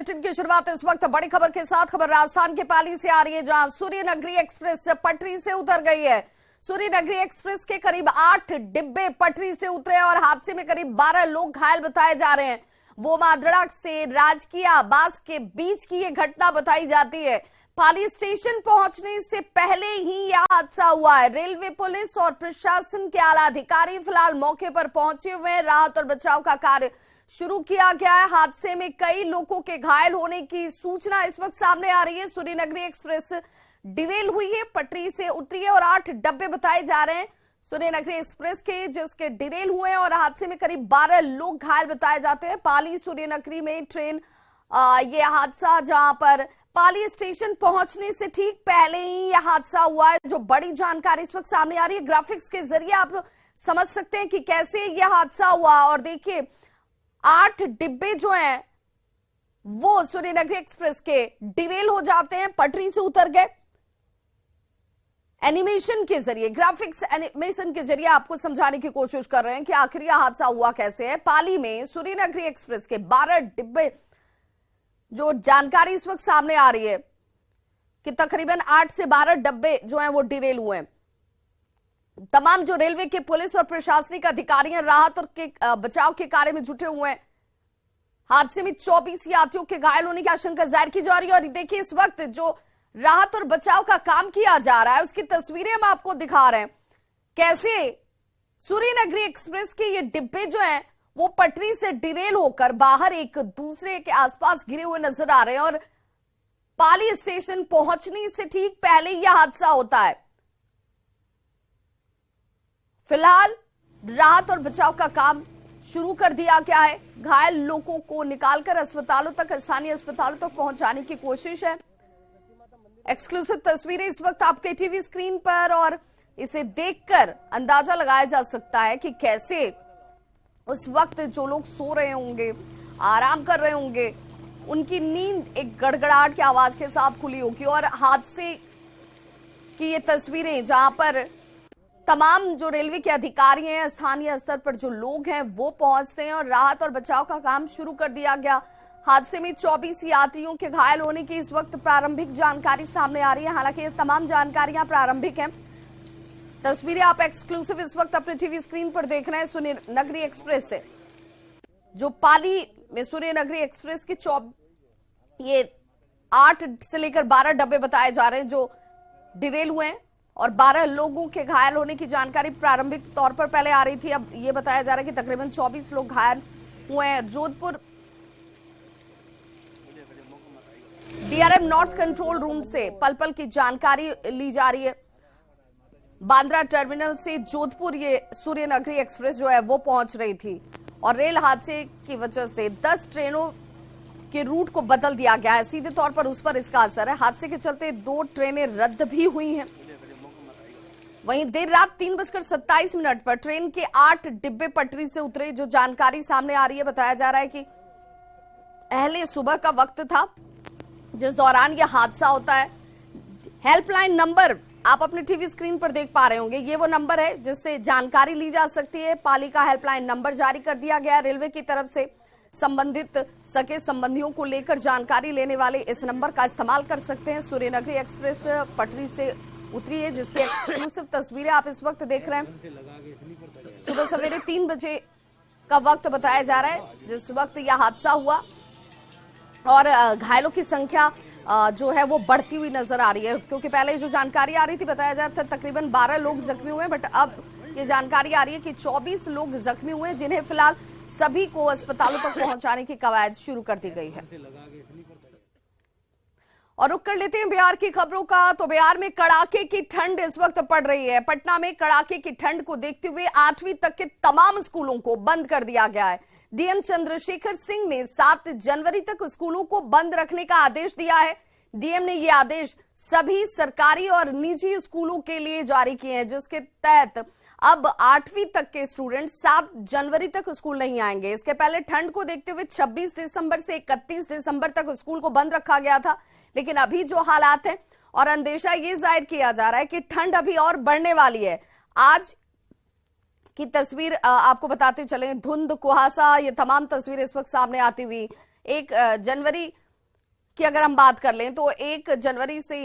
Bulletin की शुरुआत इस वक्त बड़ी खबर के साथ। खबर राजस्थान के पाली से आ रही है, जहां सूर्यनगरी एक्सप्रेस पटरी से उतर गई है। सूर्यनगरी एक्सप्रेस के करीब 8 डिब्बे पटरी से उतरे और हादसे में करीब 12 लोग घायल बताए जा रहे हैं। बोमादड़ा से राजकीय आवास के बीच की ये घटना बताई जाती है। पाली स्टेशन पहुंचने से पहले ही यह हादसा हुआ है। रेलवे, पुलिस और प्रशासन के आला अधिकारी फिलहाल मौके पर पहुंचे हुए हैं। राहत और बचाव का कार्य शुरू किया गया है। हादसे में कई लोगों के घायल होने की सूचना इस वक्त सामने आ रही है। सूर्यनगरी एक्सप्रेस डिरेल हुई है, पटरी से उतरी है और 8 डब्बे बताए जा रहे हैं सूर्यनगरी एक्सप्रेस के, जिसके डिरेल हुए हैं और हादसे में करीब 12 लोग घायल बताए जाते हैं। पाली सूर्यनगरी में ट्रेन ये हादसा, जहां पर पाली स्टेशन पहुंचने से ठीक पहले ही यह हादसा हुआ है। जो बड़ी जानकारी इस वक्त सामने आ रही है, ग्राफिक्स के जरिए आप समझ सकते हैं कि कैसे यह हादसा हुआ। और देखिए, 8 डिब्बे जो हैं वो सूर्यनगरी एक्सप्रेस के डिरेल हो जाते हैं, पटरी से उतर गए। एनिमेशन के जरिए, ग्राफिक्स एनिमेशन के जरिए आपको समझाने की कोशिश कर रहे हैं कि आखिर यह हादसा हुआ कैसे है। पाली में सूर्यनगरी एक्सप्रेस के 12 डिब्बे, जो जानकारी इस वक्त सामने आ रही है कि तकरीबन 8 से 12 डब्बे जो हैं वो डिरेल हुए हैं। तमाम जो रेलवे के, पुलिस और प्रशासनिक अधिकारी हैं, राहत और बचाव के कार्य में जुटे हुए हैं। हादसे में 24 यात्रियों के घायल होने की आशंका जाहिर की जा रही है। और देखिए, इस वक्त जो राहत और बचाव का काम किया जा रहा है, उसकी तस्वीरें हम आपको दिखा रहे हैं। कैसे सूर्यनगरी एक्सप्रेस के ये डिब्बे जो हैं वो पटरी से डिरेल होकर बाहर एक दूसरे के आसपास गिरे हुए नजर आ रहे हैं। और पाली स्टेशन पहुंचने से ठीक पहले यह हादसा होता है। फिलहाल राहत और बचाव का काम शुरू कर दिया गया है। घायल लोगों को निकालकर अस्पतालों तक, स्थानीय अस्पतालों तक पहुंचाने की कोशिश है। एक्सक्लूसिव तस्वीरें इस वक्त आपके टीवी स्क्रीन पर, और इसे देखकर अंदाजा लगाया जा सकता है कि कैसे उस वक्त जो लोग सो रहे होंगे, आराम कर रहे होंगे, उनकी नींद एक गड़गड़ाहट की आवाज के साथ खुली होगी। और हादसे की ये तस्वीरें, जहां पर तमाम जो रेलवे के अधिकारी हैं, स्थानीय स्तर पर जो लोग हैं वो पहुंचते हैं और राहत और बचाव का काम शुरू कर दिया गया। हादसे में 24 यात्रियों के घायल होने की इस वक्त प्रारंभिक जानकारी सामने आ रही है। हालांकि ये तमाम जानकारियां प्रारंभिक हैं। तस्वीरें आप एक्सक्लूसिव इस वक्त अपने टीवी स्क्रीन पर देख रहे हैं सूर्यनगरी एक्सप्रेस से, जो पाली में सूर्यनगरी एक्सप्रेस की ये 8 से लेकर 12 डब्बे बताए जा रहे हैं जो डिरेल हुए हैं और 12 लोगों के घायल होने की जानकारी प्रारंभिक तौर पर पहले आ रही थी। अब ये बताया जा रहा है कि तकरीबन 24 लोग घायल हुए हैं। Jodhpur DRM north control room से पल पल की जानकारी ली जा रही है। बांद्रा टर्मिनल से जोधपुर ये सूर्यनगरी एक्सप्रेस जो है वो पहुंच रही थी और रेल हादसे की वजह से 10 ट्रेनों के रूट को बदल दिया गया है। सीधे तौर पर उस पर इसका असर है। हादसे के चलते 2 ट्रेनें रद्द भी हुई हैं। वहीं देर रात 3:27 पर ट्रेन के 8 डिब्बे पटरी से उतरे। जो जानकारी सामने आ रही है, बताया जा रहा है कि अहले सुबह का वक्त था जिस दौरान यह हादसा होता है। हेल्पलाइन नंबर आप अपने टीवी स्क्रीन पर देख पा रहे होंगे, ये वो नंबर है जिससे जानकारी ली जा सकती है। पाली का हेल्पलाइन नंबर जारी कर दिया गया है रेलवे की तरफ से। संबंधित सगे संबंधियों को लेकर जानकारी लेने वाले इस नंबर का इस्तेमाल कर सकते हैं। सूर्यनगरी एक्सप्रेस पटरी से उतरी है, जिसकी एक्सक्लूसिव तस्वीरें आप इस वक्त देख रहे हैं। सुबह सवेरे 3 बजे का वक्त बताया जा रहा है जिस वक्त यह हादसा हुआ और घायलों की संख्या जो है वो बढ़ती हुई नजर आ रही है, क्योंकि पहले जो जानकारी आ रही थी, बताया जा रहा था तकरीबन 12 लोग जख्मी हुए, बट अब ये जानकारी आ रही है कि 24 लोग जख्मी हुए, जिन्हें फिलहाल सभी को अस्पतालों तक पहुंचाने की कवायद शुरू कर दी गई है। और रुक कर लेते हैं बिहार की खबरों का। तो बिहार में कड़ाके की ठंड इस वक्त पड़ रही है। पटना में कड़ाके की ठंड को देखते हुए 8वीं तक के तमाम स्कूलों को बंद कर दिया गया है। डीएम चंद्रशेखर सिंह ने 7 जनवरी तक स्कूलों को बंद रखने का आदेश दिया है। डीएम ने यह आदेश सभी सरकारी और निजी स्कूलों के लिए जारी किए हैं, जिसके तहत अब 8वीं तक के स्टूडेंट 7 जनवरी तक स्कूल नहीं आएंगे। इसके पहले ठंड को देखते हुए 26 दिसंबर से 31 दिसंबर तक स्कूल को बंद रखा गया था, लेकिन अभी जो हालात हैं और अंदेशा ये जाहिर किया जा रहा है कि ठंड अभी और बढ़ने वाली है। आज की तस्वीर आपको बताते चले, धुंध, कुहासा, ये तमाम तस्वीरें इस वक्त सामने आती हुई। 1 जनवरी की अगर हम बात कर लें तो 1 जनवरी से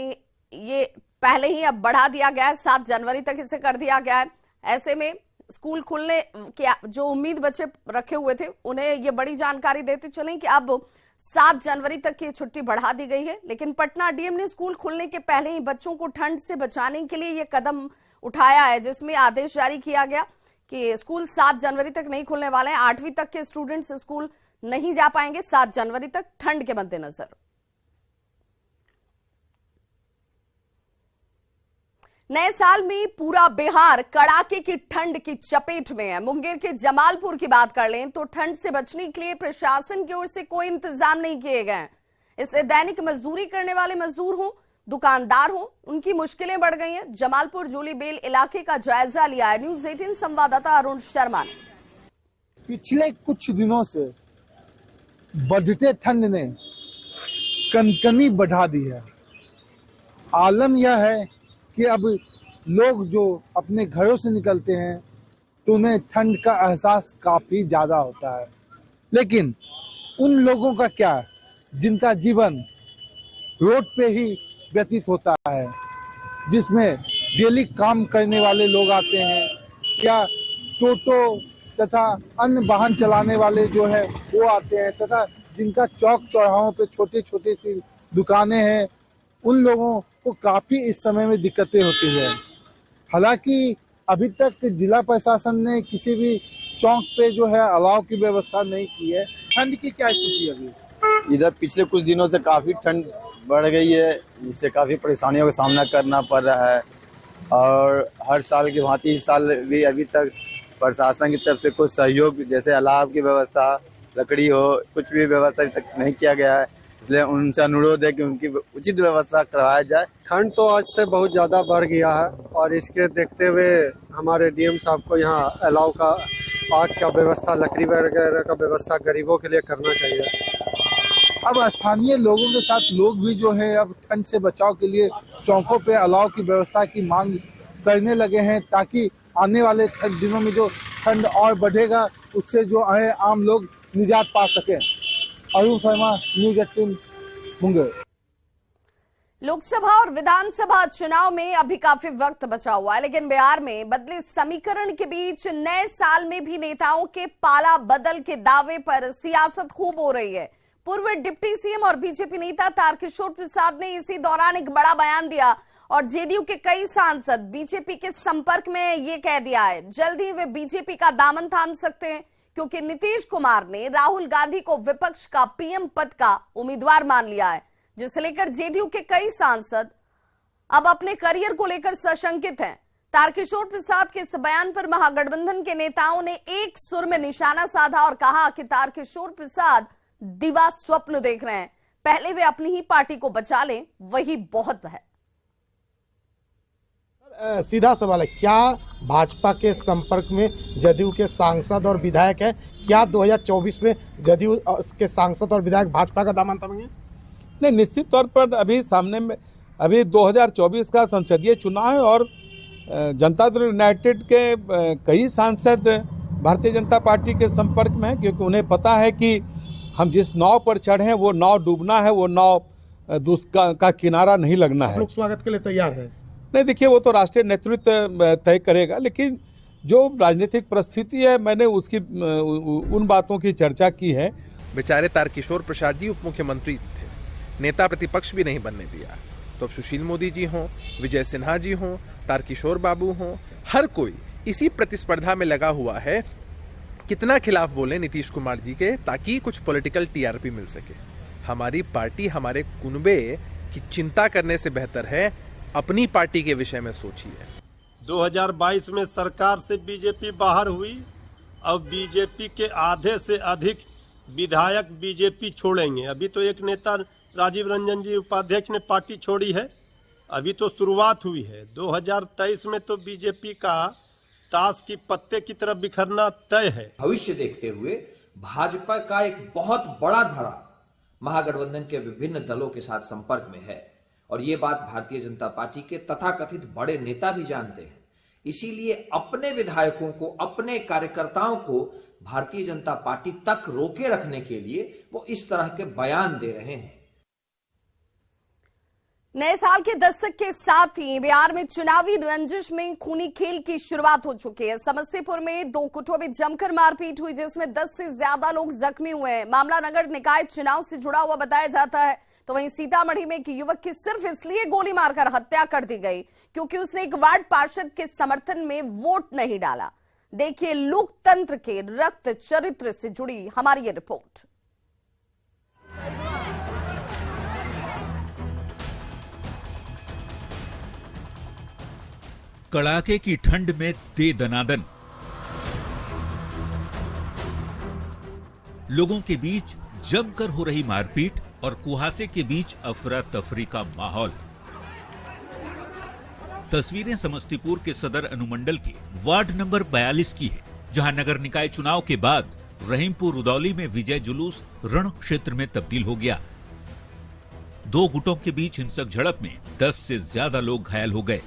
ये पहले ही अब बढ़ा दिया गया है, 7 जनवरी तक इसे कर दिया गया है। ऐसे में स्कूल खुलने की जो उम्मीद बच्चे रखे हुए थे उन्हें ये बड़ी जानकारी देते चलें कि अब 7 जनवरी तक की छुट्टी बढ़ा दी गई है। लेकिन पटना डीएम ने स्कूल खुलने के पहले ही बच्चों को ठंड से बचाने के लिए ये कदम उठाया है, जिसमें आदेश जारी किया गया कि स्कूल 7 जनवरी तक नहीं खुलने वाले हैं। 8वीं तक के स्टूडेंट्स स्कूल नहीं जा पाएंगे 7 जनवरी तक ठंड के मद्देनजर। नए साल में पूरा बिहार कड़ाके की ठंड की चपेट में है। मुंगेर के जमालपुर की बात कर लें तो ठंड से बचने के लिए प्रशासन की ओर से कोई इंतजाम नहीं किए गए हैं। इससे दैनिक मजदूरी करने वाले मजदूर हों, दुकानदार हों, उनकी मुश्किलें बढ़ गई हैं। जमालपुर जोलीबेल इलाके का जायजा लिया है न्यूज़ 18 संवाददाता अरुण शर्मा ने। पिछले कुछ दिनों से बढ़ते ठंड ने कनकनी बढ़ा दी है। आलम यह है कि अब लोग जो अपने घरों से निकलते हैं तो उन्हें ठंड का एहसास काफी ज्यादा होता है, लेकिन उन लोगों का क्या जिनका जीवन रोड पे ही व्यतीत होता है, जिसमें डेली काम करने वाले लोग आते हैं या टोटो तथा अन्य वाहन चलाने वाले जो है वो आते हैं, तथा जिनका चौक चौराहों पे छोटे छोटे सी दुकानें हैं, उन लोगों को काफी इस समय में दिक्कतें होती है। हालांकि अभी तक जिला प्रशासन ने किसी भी चौक पे जो है अलाव की व्यवस्था नहीं की है। ठंड की क्या स्थिति है अभी? इधर पिछले कुछ दिनों से काफी ठंड बढ़ गई है, जिससे काफी परेशानियों का सामना करना पड़ रहा है। और हर साल की भांति इस साल भी अभी तक प्रशासन की तरफ से कुछ सहयोग जैसे अलाव की व्यवस्था, लकड़ी हो, कुछ भी व्यवस्था अभी तक नहीं किया गया है। इसलिए उनसे अनुरोध है कि उनकी उचित व्यवस्था करवाया जाए। ठंड तो आज से बहुत ज़्यादा बढ़ गया है और इसके देखते हुए हमारे डीएम साहब को यहाँ अलाव का, आग का व्यवस्था, लकड़ी वगैरह का व्यवस्था गरीबों के लिए करना चाहिए। अब स्थानीय लोगों के साथ लोग भी जो है अब ठंड से बचाव के लिए चौकों पे अलाव की व्यवस्था की मांग करने लगे हैं, ताकि आने वाले दिनों में जो ठंड और बढ़ेगा उससे जो है आम लोग निजात पा सकें। अरुण शर्मा, न्यूज़ 18 मुंगेर। लोकसभा और विधानसभा चुनाव में अभी काफी वक्त बचा हुआ है, लेकिन बिहार में बदले समीकरण के बीच नए साल में भी नेताओं के पाला बदल के दावे पर सियासत खूब हो रही है। पूर्व डिप्टी सीएम और बीजेपी नेता तारकिशोर प्रसाद ने इसी दौरान एक बड़ा बयान दिया और जेडीयू के कई सांसद बीजेपी के संपर्क में ये कह दिया है जल्द ही वे बीजेपी का दामन थाम सकते हैं, क्योंकि नीतीश कुमार ने राहुल गांधी को विपक्ष का पीएम पद का उम्मीदवार मान लिया है, जिसे लेकर जेडीयू के कई सांसद अब अपने करियर को लेकर सशंकित हैं। तारकिशोर प्रसाद के इस बयान पर महागठबंधन के नेताओं ने एक सुर में निशाना साधा और कहा कि तारकिशोर प्रसाद दिवा स्वप्न देख रहे हैं, पहले वे अपनी ही पार्टी को बचा लें, वही बहुत है। सीधा सवाल है, क्या भाजपा के संपर्क में जदयू के सांसद और विधायक हैं? क्या 2024 में जदयू के सांसद और विधायक भाजपा का दामन थामेंगे? नहीं, निश्चित तौर पर अभी सामने में अभी 2024 का संसदीय चुनाव है और जनता दल यूनाइटेड के कई सांसद भारतीय जनता पार्टी के संपर्क में हैं, क्योंकि उन्हें पता है कि हम जिस नाव पर चढ़े हैं वो नाव डूबना है, वो नाव का किनारा नहीं लगना है। लोग स्वागत के लिए तैयार है? नहीं, देखिए वो तो राष्ट्रीय नेतृत्व तय करेगा, लेकिन जो राजनीतिक परिस्थिति है मैंने उसकी उन बातों की चर्चा की है। बेचारे तारकिशोर प्रसाद जी उप मुख्यमंत्री थे, नेता प्रतिपक्ष भी नहीं बनने दिया, तो अब सुशील मोदी जी हों, विजय सिन्हा जी हों, तारकिशोर बाबू हों, हर कोई इसी प्रतिस्पर्धा में लगा हुआ है कितना खिलाफ बोले नीतीश कुमार जी के, ताकि कुछ पॉलिटिकल टीआरपी मिल सके। हमारी पार्टी हमारे कुनबे की चिंता करने से बेहतर है अपनी पार्टी के विषय में सोचिए। 2022 में सरकार से बीजेपी बाहर हुई, अब बीजेपी के आधे से अधिक विधायक बीजेपी छोड़ेंगे। अभी तो एक नेता राजीव रंजन जी उपाध्यक्ष ने पार्टी छोड़ी है, अभी तो शुरुआत हुई है। 2023 में तो बीजेपी का ताश की पत्ते की तरफ बिखरना तय है। भविष्य देखते हुए भाजपा का एक बहुत बड़ा धड़ा महागठबंधन के विभिन्न दलों के साथ संपर्क में है और ये बात भारतीय जनता पार्टी के तथाकथित बड़े नेता भी जानते हैं। इसीलिए अपने विधायकों को, अपने कार्यकर्ताओं को भारतीय जनता पार्टी तक रोके रखने के लिए वो इस तरह के बयान दे रहे हैं। नए साल के दस्तक के साथ ही बिहार में चुनावी रंजिश में खूनी खेल की शुरुआत हो चुकी है। समस्तीपुर में 2 गुटों में जमकर मारपीट हुई, जिसमें 10 से ज्यादा लोग जख्मी हुए हैं। मामला नगर निकाय चुनाव से जुड़ा हुआ बताया जाता है। तो वहीं सीतामढ़ी में एक युवक की सिर्फ इसलिए गोली मारकर हत्या कर दी गई क्योंकि उसने एक वार्ड पार्षद के समर्थन में वोट नहीं डाला। देखिए लोकतंत्र के रक्त चरित्र से जुड़ी हमारी ये रिपोर्ट। कड़ाके की ठंड में दे दनादन, लोगों के बीच जमकर हो रही मारपीट और कुहासे के बीच अफरा तफरी का माहौल। तस्वीरें समस्तीपुर के सदर अनुमंडल के वार्ड नंबर 42 की है, जहां नगर निकाय चुनाव के बाद रहीमपुर रुदौली में विजय जुलूस रण क्षेत्र में तब्दील हो गया। 2 गुटों के बीच हिंसक झड़प में 10 से ज्यादा लोग घायल हो गए।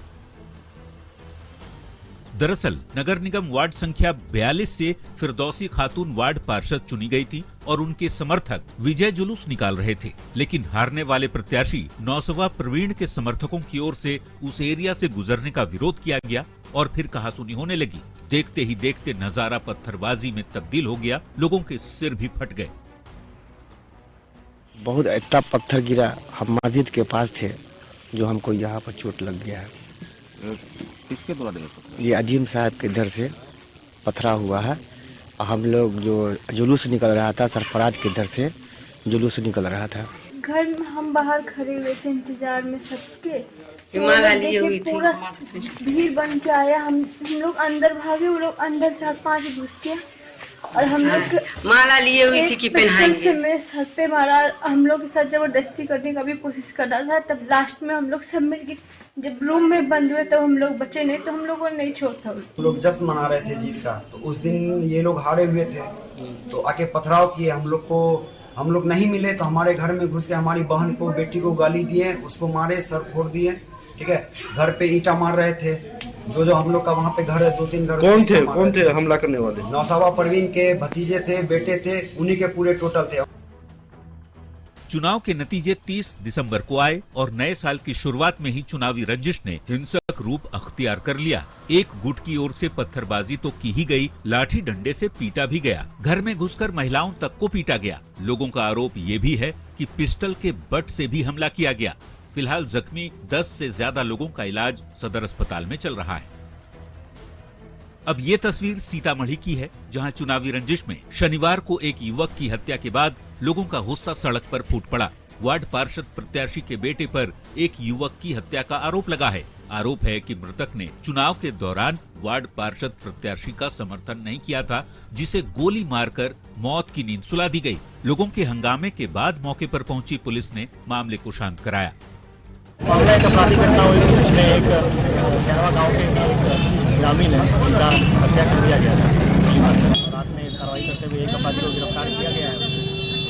दरअसल नगर निगम वार्ड संख्या 42 से फिरदौसी खातून वार्ड पार्षद चुनी गई थी और उनके समर्थक विजय जुलूस निकाल रहे थे, लेकिन हारने वाले प्रत्याशी नौसवा प्रवीण के समर्थकों की ओर से उस एरिया से गुजरने का विरोध किया गया और फिर कहासुनी होने लगी। देखते ही देखते नजारा पत्थरबाजी में तब्दील हो गया, लोगों के सिर भी फट गए। बहुत इतना पत्थर गिरा, हम मस्जिद के पास थे, जो हमको यहाँ पर चोट लग गया है। किसके द्वारा? ये अजीम साहब के इधर से पथरा हुआ है। हम लोग जो जुलूस निकल रहा था, सरफराज के इधर से जुलूस निकल रहा था। घर में हम बाहर खड़े हुए थे इंतजार में सबके, पूरा भीड़ बन के आया। हम लोग अंदर भागे, वो लोग अंदर 4-5 घुस के और हम लोग माला लिए हुई थी कि पहनाएंगे से मेरे सर पे मारा। हम लोग के साथ जबरदस्ती करने का भी कोशिश कर रहा था। तब लास्ट में हम लोग सब मिलके जब रूम में बंद हुए तब हम लोग बचे नहीं, तो हम लोगों ने नहीं छोड़ा। लोग जश्न मना रहे थे जीत का, तो उस दिन ये लोग हारे हुए थे, तो आके पथराव किए। हम लोग नहीं मिले तो हमारे घर में घुस के हमारी बहन को, बेटी को गाली दिए, उसको मारे, सर फोड़ दिए। ठीक है, घर पे ईंटा मार रहे थे। जो हम लोग का वहाँ पे घर है, 2-3 घर। कौन थे हमला करने वाले? नौसवा परवीन के भतीजे थे, बेटे थे, उन्हीं के पूरे टोटल थे। चुनाव के नतीजे 30 दिसंबर को आए और नए साल की शुरुआत में ही चुनावी रंजिश ने हिंसक रूप अख्तियार कर लिया। एक गुट की ओर से पत्थरबाजी तो की ही गई, लाठी डंडे से पीटा भी गया। घर में घुसकर महिलाओं तक को पीटा गया। लोगों का आरोप ये भी है कि पिस्टल के बट से भी हमला किया गया। फिलहाल जख्मी 10 से ज्यादा लोगों का इलाज सदर अस्पताल में चल रहा है। अब ये तस्वीर सीतामढ़ी की है, जहां चुनावी रंजिश में शनिवार को एक युवक की हत्या के बाद लोगों का गुस्सा सड़क पर फूट पड़ा। वार्ड पार्षद प्रत्याशी के बेटे पर एक युवक की हत्या का आरोप लगा है। आरोप है कि मृतक ने चुनाव के दौरान वार्ड पार्षद प्रत्याशी का समर्थन नहीं किया था, जिसे गोली मारकर मौत की नींद सुला दी गई। लोगों के हंगामे के बाद मौके पर पहुंची पुलिस ने मामले को शांत कराया। मामला एक आपराधिक घटना हुई थी, जिसमें एक गांव के एक ग्रामीण है, उनका हत्या कर दिया गया था। रात में कार्रवाई करते हुए एक अपराधी को गिरफ्तार किया गया है।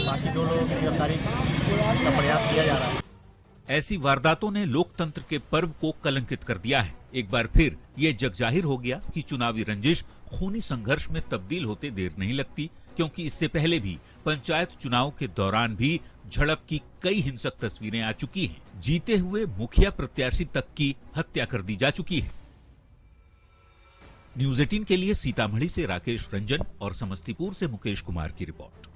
बाकी 2 लोगों की गिरफ्तारी का प्रयास किया जा रहा है। ऐसी वारदातों ने लोकतंत्र के पर्व को कलंकित कर दिया है। एक बार फिर ये जगजाहिर हो गया कि चुनावी रंजिश खूनी संघर्ष में तब्दील होते देर नहीं लगती, क्योंकि इससे पहले भी पंचायत चुनाव के दौरान भी झड़प की कई हिंसक तस्वीरें आ चुकी हैं। जीते हुए मुखिया प्रत्याशी तक की हत्या कर दी जा चुकी है। न्यूज़ 18 के लिए सीतामढ़ी से राकेश रंजन और समस्तीपुर से मुकेश कुमार की रिपोर्ट।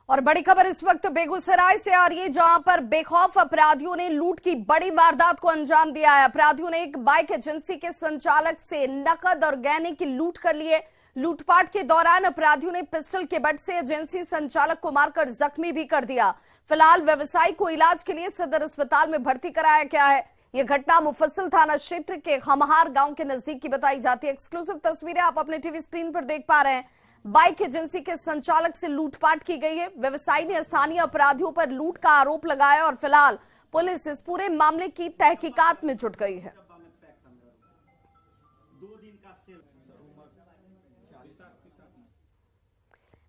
और बड़ी खबर इस वक्त बेगूसराय से आ रही है, जहां पर बेखौफ अपराधियों ने लूट की बड़ी वारदात को अंजाम दिया है। अपराधियों ने एक बाइक एजेंसी के संचालक से नकद और गहने की लूट कर लिए। लूटपाट के दौरान अपराधियों ने पिस्टल के बट से एजेंसी संचालक को मारकर जख्मी भी कर दिया। फिलहाल व्यवसायी को इलाज के लिए सदर अस्पताल में भर्ती कराया गया है। यह घटना मुफस्सिल थाना क्षेत्र के खमहार गांव के नजदीक की बताई जाती है। एक्सक्लूसिव तस्वीरें आप अपने टीवी स्क्रीन पर देख पा रहे हैं। बाइक एजेंसी के संचालक से लूटपाट की गई है। व्यवसायी ने स्थानीय अपराधियों पर लूट का आरोप लगाया और फिलहाल पुलिस इस पूरे मामले की तहकीकात में जुट गई है।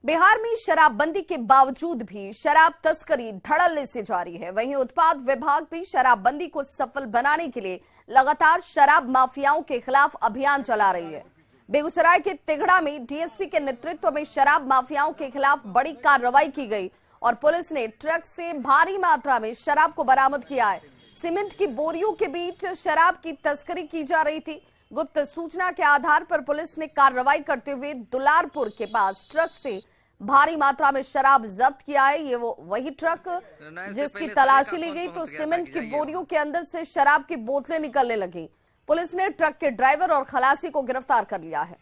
बिहार में शराबबंदी के बावजूद भी शराब तस्करी धड़ल्ले से जारी है। वहीं उत्पाद विभाग भी शराबबंदी को सफल बनाने के लिए लगातार शराब माफियाओं के खिलाफ अभियान चला रही है। बेगूसराय के तिगड़ा में डीएसपी के नेतृत्व में शराब माफियाओं के खिलाफ बड़ी कार्रवाई की गई और पुलिस ने ट्रक से भारी मात्रा में शराब को बरामद किया है। सीमेंट की बोरियों के बीच शराब की तस्करी की जा रही थी। गुप्त सूचना के आधार पर पुलिस ने कार्रवाई करते हुए दुलारपुर के पास ट्रक से भारी मात्रा में शराब जब्त किया है। ये वही ट्रक जिसकी तलाशी ली गई तो सीमेंट की बोरियों के अंदर से शराब की बोतलें निकलने लगी। पुलिस ने ट्रक के ड्राइवर और खलासी को गिरफ्तार कर लिया है।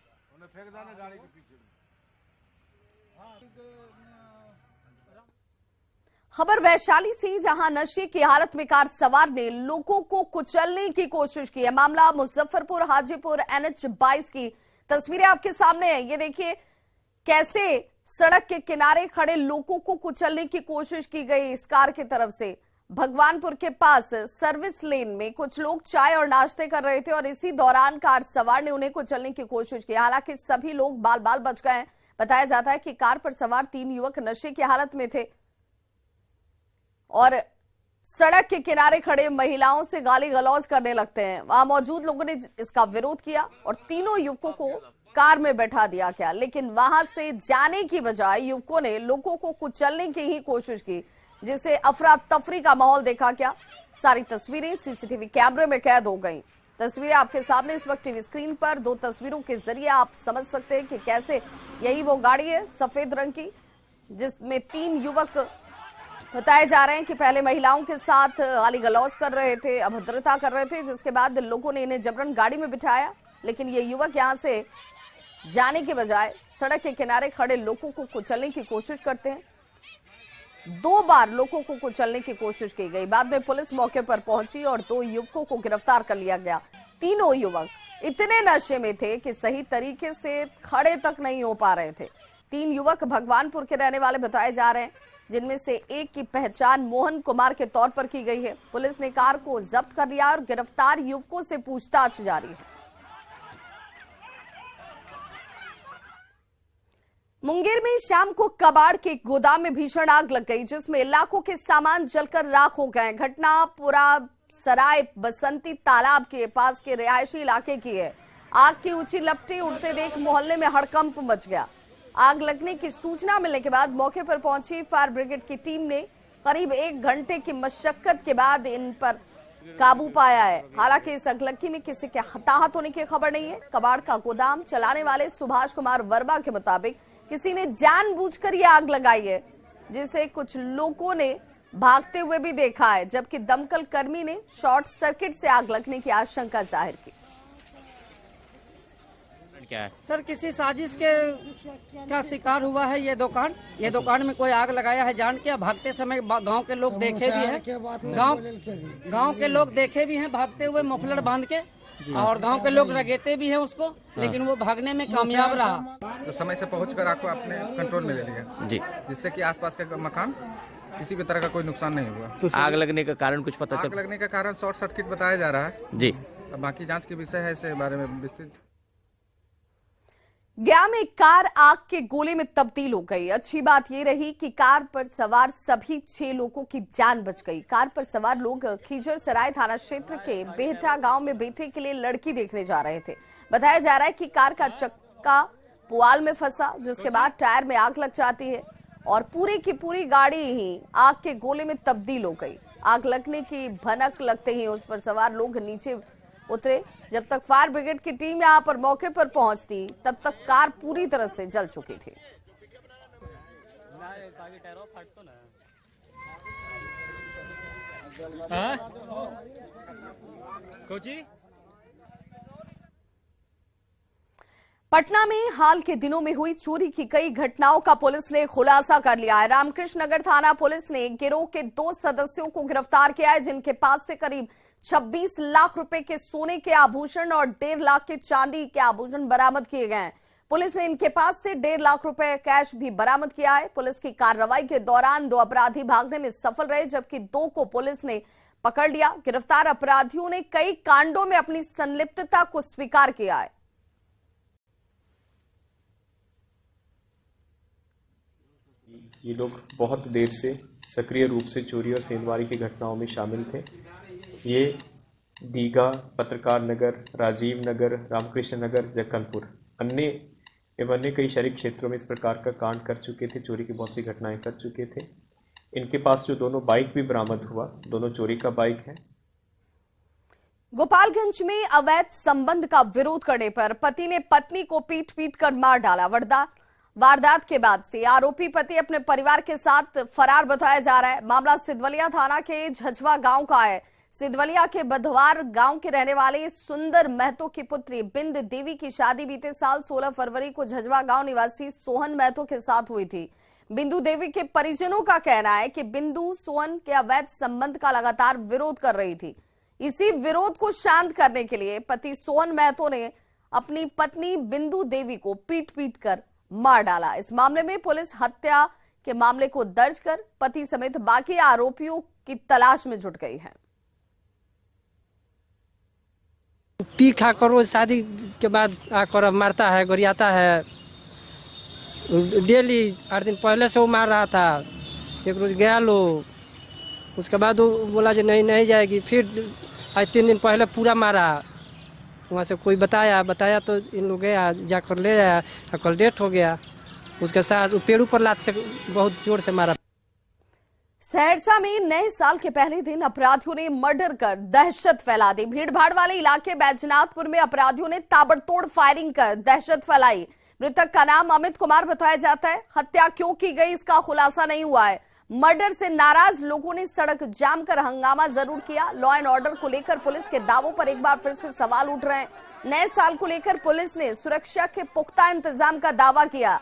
खबर वैशाली से, जहां नशे की हालत में कार सवार ने लोगों को कुचलने की कोशिश की है। मामला मुजफ्फरपुर हाजीपुर NH 22 की तस्वीरें आपके सामने है। ये देखिए कैसे सड़क के किनारे खड़े लोगों को कुचलने की कोशिश की गई इस कार की तरफ से। भगवानपुर के पास सर्विस लेन में कुछ लोग चाय और नाश्ते कर रहे थे और इसी दौरान कार सवार ने उन्हें कुचलने की कोशिश की। हालांकि सभी लोग बाल बाल बच गए हैं। बताया जाता है कि कार पर सवार 3 युवक नशे की हालत में थे और सड़क के किनारे खड़े महिलाओं से गाली गलौज करने लगते हैं। वहां मौजूद लोगों ने इसका विरोध किया और तीनों युवकों को कार में बैठा दिया गया, लेकिन वहां से जाने की बजाय युवकों ने लोगों को कुचलने की ही कोशिश की, जिससे अफरा तफरी का माहौल देखा गया। सारी तस्वीरें सीसीटीवी कैमरे में कैद हो गई। तस्वीरें आपके सामने इस वक्त टीवी स्क्रीन पर। 2 तस्वीरों के जरिए आप समझ सकते हैं कि कैसे यही वो गाड़ी है सफेद रंग की जिसमें 3 युवक बताए जा रहे हैं कि पहले महिलाओं के साथ गाली गलौज कर रहे थे, अभद्रता कर रहे थे, जिसके बाद लोगों ने इन्हें जबरन गाड़ी में बिठाया। लेकिन ये युवक यहां से जाने के बजाय सड़क के किनारे खड़े लोगों को कुचलने की कोशिश करते हैं। 2 बार लोगों को कुचलने की कोशिश की गई। बाद में पुलिस मौके पर पहुंची और 2 युवकों को गिरफ्तार कर लिया गया। तीनों युवक इतने नशे में थे कि सही तरीके से खड़े तक नहीं हो पा रहे थे। 3 युवक भगवानपुर के रहने वाले बताए जा रहे हैं, जिनमें से एक की पहचान मोहन कुमार के तौर पर की गई है। पुलिस ने कार को जब्त कर लिया और गिरफ्तार युवकों से पूछताछ जारी है। मुंगेर में शाम को कबाड़ के गोदाम में भीषण आग लग गई, जिसमें लाखों के सामान जलकर राख हो गए। घटना पूरा सराय बसंती तालाब के पास के रिहायशी इलाके की है। आग की ऊंची लपटें उड़ते देख मोहल्ले में हड़कंप मच गया। आग लगने की सूचना मिलने के बाद मौके पर पहुंची फायर ब्रिगेड की टीम ने करीब 1 घंटे की मशक्कत के बाद इन पर काबू पाया है। हालांकि इस अगलगी में किसी के हताहत होने की खबर नहीं है। कबाड़ का गोदाम चलाने वाले सुभाष कुमार वर्मा के मुताबिक किसी ने जानबूझकर ये आग लगाई है, जिसे कुछ लोगों ने भागते हुए भी देखा है, जबकि दमकल कर्मी ने शॉर्ट सर्किट से आग लगने की आशंका जाहिर की। क्या है सर, किसी साजिश के का शिकार हुआ है ये दुकान में कोई आग लगाया है जान के। भागते समय गांव के लोग देखे भी हैं, गांव के लोग देखे भी हैं भागते हुए मफलर बांध के, और गांव के लोग रगेते भी हैं उसको, लेकिन वो भागने में कामयाब रहा। तो समय से पहुंचकर आग को अपने कंट्रोल में ले लिया जी, जिससे कि आसपास का मकान किसी भी तरह का कोई नुकसान नहीं हुआ। तो आग लगने का कारण कुछ पता चला? आग लगने का कारण शॉर्ट सर्किट बताया जा रहा है जी। बाकी जांच के विषय है, इसके बारे में विस्तृत। गया में कार आग के गोले में तब्दील हो गई। अच्छी बात यह रही कि कार पर सवार सभी 6 लोगों की जान बच गई। कार पर सवार लोग खीजर सराय थाना क्षेत्र के बेहटा गांव में बेटे के लिए लड़की देखने जा रहे थे। बताया जा रहा है कि कार का चक्का पुआल में फंसा, जिसके बाद टायर में आग लग जाती है और पूरी की पूरी गाड़ी ही आग के गोले में तब्दील हो गई। आग लगने की भनक लगते ही उस पर सवार लोग नीचे उतरे। जब तक फायर ब्रिगेड की टीम यहां पर मौके पर पहुंचती, तब तक कार पूरी तरह से जल चुकी थी। पटना में हाल के दिनों में हुई चोरी की कई घटनाओं का पुलिस ने खुलासा कर लिया है। रामकृष्ण नगर थाना पुलिस ने गिरोह के 2 सदस्यों को गिरफ्तार किया है, जिनके पास से करीब 26 लाख रुपए के सोने के आभूषण और 1.5 लाख के चांदी के आभूषण बरामद किए गए हैं। पुलिस ने इनके पास से 1.5 लाख रुपए कैश भी बरामद किया है। पुलिस की कार्रवाई के दौरान 2 अपराधी भागने में सफल रहे, जबकि 2 को पुलिस ने पकड़ लिया। गिरफ्तार अपराधियों ने कई कांडों में अपनी संलिप्तता को स्वीकार किया है। ये लोग बहुत देर से सक्रिय रूप से चोरी और सेंधमारी की घटनाओं में शामिल थे। ये दीघा, पत्रकार नगर, राजीव नगर, रामकृष्ण नगर, जक्कनपुर अन्य कई शहरी क्षेत्रों में इस प्रकार का कांड कर चुके थे, चोरी की बहुत सी घटनाएं कर चुके थे। इनके पास जो दोनों बाइक भी बरामद हुआ, दोनों चोरी का बाइक है। गोपालगंज में अवैध संबंध का विरोध करने पर पति ने पत्नी को पीट पीट कर मार डाला। वारदात के बाद से आरोपी पति अपने परिवार के साथ फरार बताया जा रहा है। मामला सिद्धवलिया थाना के झझवा गांव का है। सिद्धवलिया के बधवार गांव के रहने वाले सुंदर महतो की पुत्री बिंद देवी की शादी बीते साल 16 फरवरी को झझवा गांव निवासी सोहन महतो के साथ हुई थी। बिंदु देवी के परिजनों का कहना है कि बिंदु सोहन के अवैध संबंध का लगातार विरोध कर रही थी। इसी विरोध को शांत करने के लिए पति सोहन महतो ने अपनी पत्नी बिंदु देवी को पीट पीट कर मार डाला। इस मामले में पुलिस हत्या के मामले को दर्ज कर पति समेत बाकी आरोपियों की तलाश में जुट गई है। पी खा कर वो शादी के बाद आकर मारता है, गरियाता है। डेली 8 दिन पहले से वो मार रहा था। एक रोज गया लो, उसके बाद वो बोला जो नहीं जाएगी। फिर आज 3 दिन पहले पूरा मारा। वहाँ से कोई बताया तो इन लोग गया, जाकर ले आया। कल डेथ हो गया। उसके साथ वो पेड़ पर लात से बहुत जोर से मारा। सहरसा में नए साल के पहले दिन अपराधियों ने मर्डर कर दहशत फैला दी। भीड़भाड़ वाले इलाके बैजनाथपुर में अपराधियों ने ताबड़तोड़ फायरिंग कर दहशत फैलाई। मृतक का नाम अमित कुमार बताया जाता है। हत्या क्यों की गई इसका खुलासा नहीं हुआ है। मर्डर से नाराज लोगों ने सड़क जाम कर हंगामा जरूर किया। लॉ एंड ऑर्डर को लेकर पुलिस के दावों पर एक बार फिर से सवाल उठ रहे हैं। नए साल को लेकर पुलिस ने सुरक्षा के पुख्ता इंतजाम का दावा किया,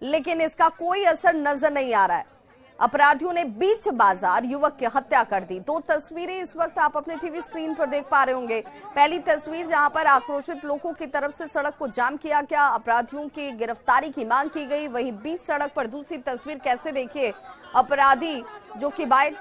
लेकिन इसका कोई असर नजर नहीं आ रहा है। अपराधियों ने बीच बाजार युवक की हत्या कर दी। 2 तस्वीरें इस वक्त आप अपने टीवी स्क्रीन पर देख पा रहे होंगे। पहली तस्वीर जहां पर आक्रोशित लोगों की तरफ से सड़क को जाम किया गया, अपराधियों की गिरफ्तारी की मांग की गई। वहीं बीच सड़क पर दूसरी तस्वीर कैसे देखिए, अपराधी जो कि बाइक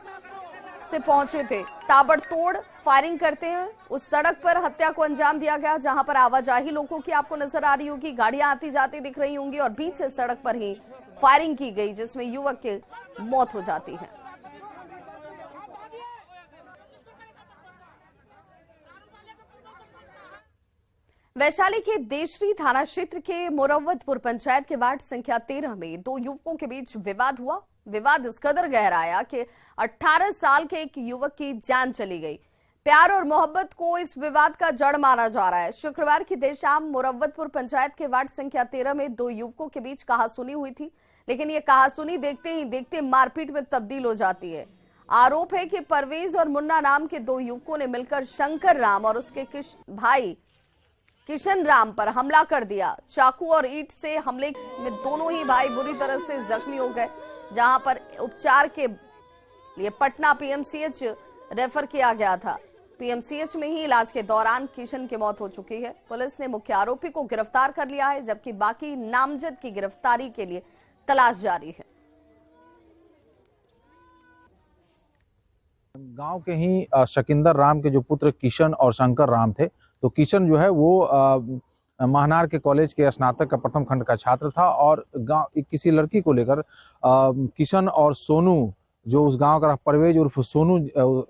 से पहुंचे थे ताबड़तोड़ फायरिंग करते हैं। उस सड़क पर हत्या को अंजाम दिया गया जहां पर आवाजाही लोगों की आपको नजर आ रही होगी, गाड़ियां आती जाती दिख रही होंगी और बीच सड़क पर ही फायरिंग की गई जिसमें युवक की मौत हो जाती है। वैशाली के देशरी थाना क्षेत्र के मोरव्वतपुर पंचायत के वार्ड संख्या 13 में 2 युवकों के बीच विवाद हुआ। विवाद इस कदर गहराया कि 18 साल के एक युवक की जान चली गई। प्यार और मोहब्बत को इस विवाद का जड़ माना जा रहा है। शुक्रवार की देर शाम मोरव्वतपुर पंचायत के वार्ड संख्या 13 में 2 युवकों के बीच कहासुनी हुई थी, लेकिन ये कहासुनी देखते ही देखते मारपीट में तब्दील हो जाती है। आरोप है कि परवेज और मुन्ना नाम के 2 युवकों ने मिलकर शंकर राम और उसके भाई किशन राम पर हमला कर दिया। चाकू और ईंट से हमले में दोनों ही भाई बुरी तरह से जख्मी हो गए, जहां पर उपचार के लिए पटना पीएमसीएच रेफर किया गया था। पीएमसीएच में ही इलाज के दौरान किशन की मौत हो चुकी है। पुलिस ने मुख्य आरोपी को गिरफ्तार कर लिया है, जबकि बाकी नामजद की गिरफ्तारी के लिए तलाश जारी है। गांव के ही शकिंदर राम के जो पुत्र किशन और शंकर राम थे, तो किशन जो है वो महनार के कॉलेज के स्नातक का प्रथम खंड का छात्र था और गांव किसी लड़की को लेकर किशन और सोनू, जो उस गांव का परवेज उर्फ सोनू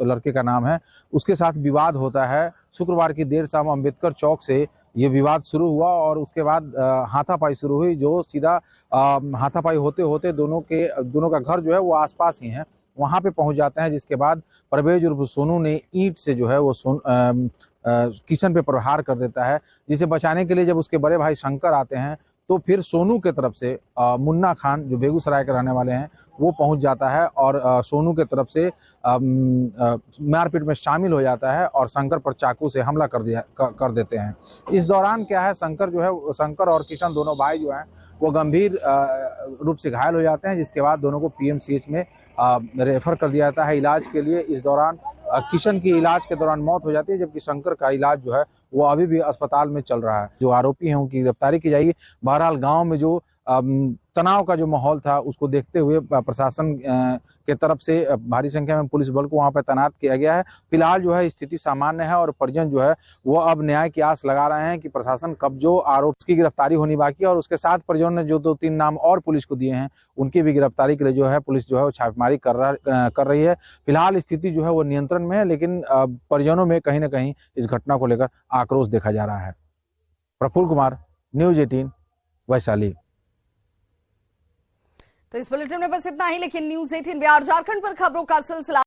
लड़के का नाम है, उसके साथ विवाद होता है। शुक्रवार की देर शाम अंबेडकर चौक से ये विवाद शुरू हुआ और उसके बाद हाथापाई शुरू हुई, जो सीधा हाथापाई होते होते दोनों का घर जो है वो आसपास ही है, वहां पे पहुंच जाते हैं। जिसके बाद परवेज उर्फ सोनू ने ईंट से जो है वो किशन पे प्रहार कर देता है, जिसे बचाने के लिए जब उसके बड़े भाई शंकर आते हैं तो फिर सोनू के तरफ से मुन्ना खान जो बेगूसराय के रहने वाले हैं वो पहुंच जाता है और सोनू के तरफ से मारपीट में शामिल हो जाता है और शंकर पर चाकू से हमला कर देते हैं। इस दौरान क्या है, शंकर और किशन दोनों भाई जो हैं वो गंभीर रूप से घायल हो जाते हैं, जिसके बाद दोनों को पीएमसीएच में रेफर कर दिया जाता है इलाज के लिए। इस दौरान किशन की इलाज के दौरान मौत हो जाती है, जबकि शंकर का इलाज जो है वो अभी भी अस्पताल में चल रहा है। जो आरोपी हैं उनकी गिरफ्तारी की जाएगी। बहरहाल गांव में जो तनाव का जो माहौल था उसको देखते हुए प्रशासन के तरफ से भारी संख्या में पुलिस बल को वहां पर तैनात किया गया है। फिलहाल जो है स्थिति सामान्य है और परिजन जो है वो अब न्याय की आस लगा रहे हैं कि प्रशासन कब जो आरोपी की गिरफ्तारी होनी बाकी है और उसके साथ परिजनों ने जो 2-3 नाम और पुलिस को दिए हैं उनकी भी गिरफ्तारी के लिए जो है पुलिस जो है वो छापेमारी कर रही है। फिलहाल स्थिति जो है वो नियंत्रण में है, लेकिन परिजनों में कहीं ना कहीं इस घटना को लेकर आक्रोश देखा जा रहा है। प्रफुल्ल कुमार, न्यूज़ 18, वैशाली। तो इस बुलेटिन में बस इतना ही, लेकिन न्यूज़ 18 बिहार झारखंड पर खबरों का सिलसिला